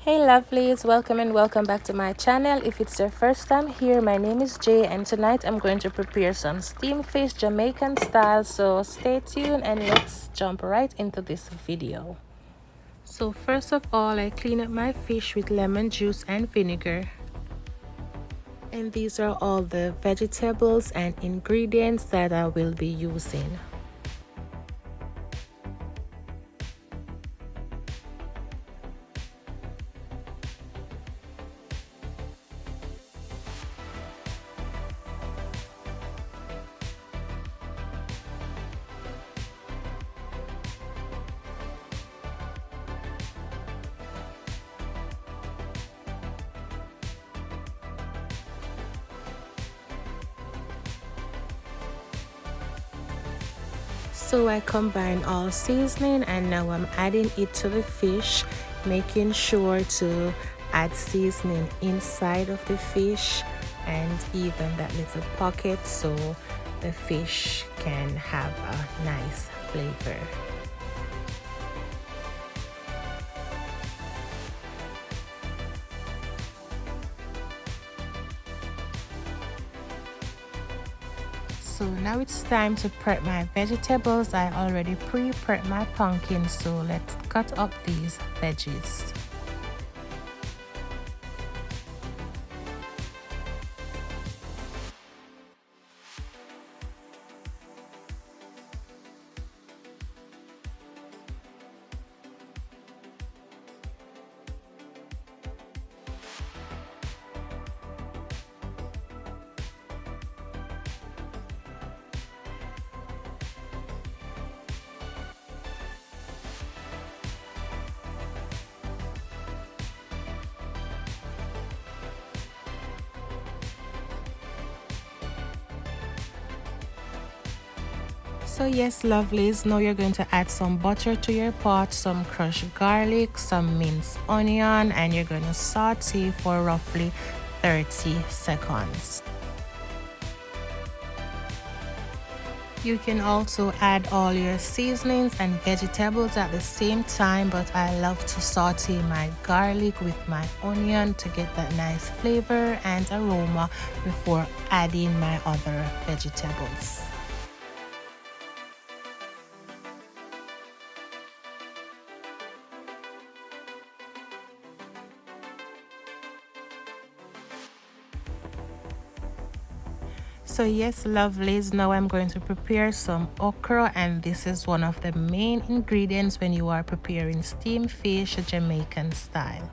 Hey lovelies, welcome and welcome back to my channel. If it's your first time here, my name is Jay and tonight I'm going to prepare some steamed fish Jamaican style, so stay tuned and let's jump right into this video. So first of all, I clean up my fish with lemon juice and vinegar. And these are all the vegetables and ingredients that I will be using. So I combine all seasoning and now I'm adding it to the fish, making sure to add seasoning inside of the fish and even that little pocket so the fish can have a nice flavor. So now it's time to prep my vegetables. I already pre-prepped my pumpkin, so let's cut up these veggies. So yes lovelies, now you're going to add some butter to your pot, some crushed garlic, some minced onion, and you're going to saute for roughly 30 seconds. You can also add all your seasonings and vegetables at the same time, but I love to saute my garlic with my onion to get that nice flavor and aroma before adding my other vegetables. So yes lovelies, now I'm going to prepare some okra, and this is one of the main ingredients when you are preparing steamed fish Jamaican style.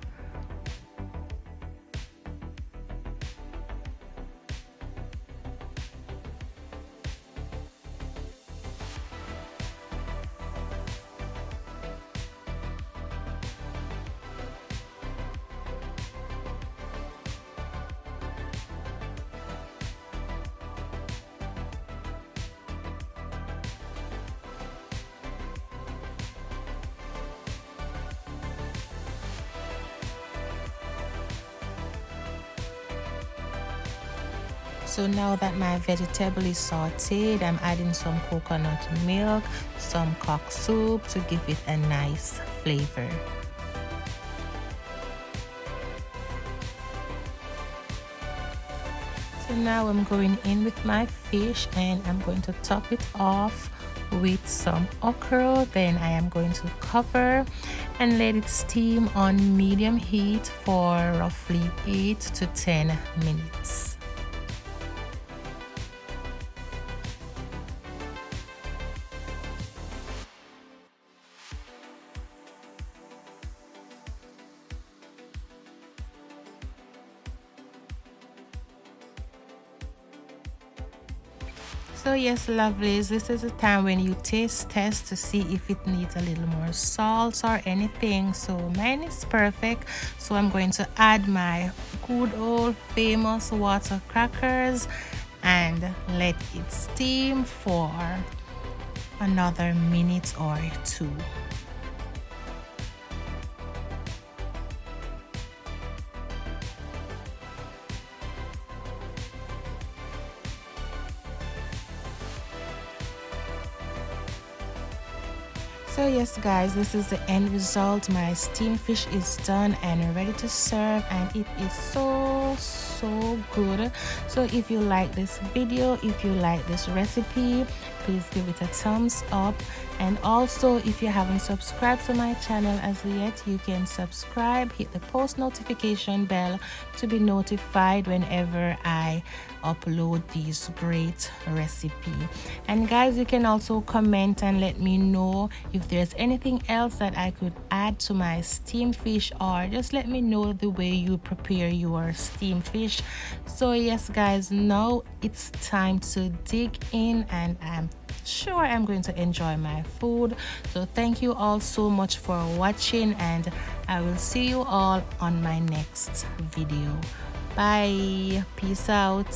So now that my vegetable is sauteed, I'm adding some coconut milk, some cock soup to give it a nice flavor. So now I'm going in with my fish and I'm going to top it off with some okra. Then I am going to cover and let it steam on medium heat for roughly 8 to 10 minutes. So yes lovelies, this is the time when you taste test to see if it needs a little more salt or anything. So mine is perfect, so I'm going to add my good old famous water crackers and let it steam for another minute or two. So yes guys, this is the end result. My steamed fish is done and ready to serve, and it is so good. So if you like this video, if you like this recipe, please give it a thumbs up. And also, if you haven't subscribed to my channel as yet, you can subscribe, hit the post notification bell to be notified whenever I upload these great recipe. And guys, you can also comment and let me know if there's anything else that I could add to my steamed fish, or just let me know the way you prepare your steamed fish. So yes guys, now it's time to dig in, and I'm sure I'm going to enjoy my food. So thank you all so much for watching, and I will see you all on my next video. Bye, peace out.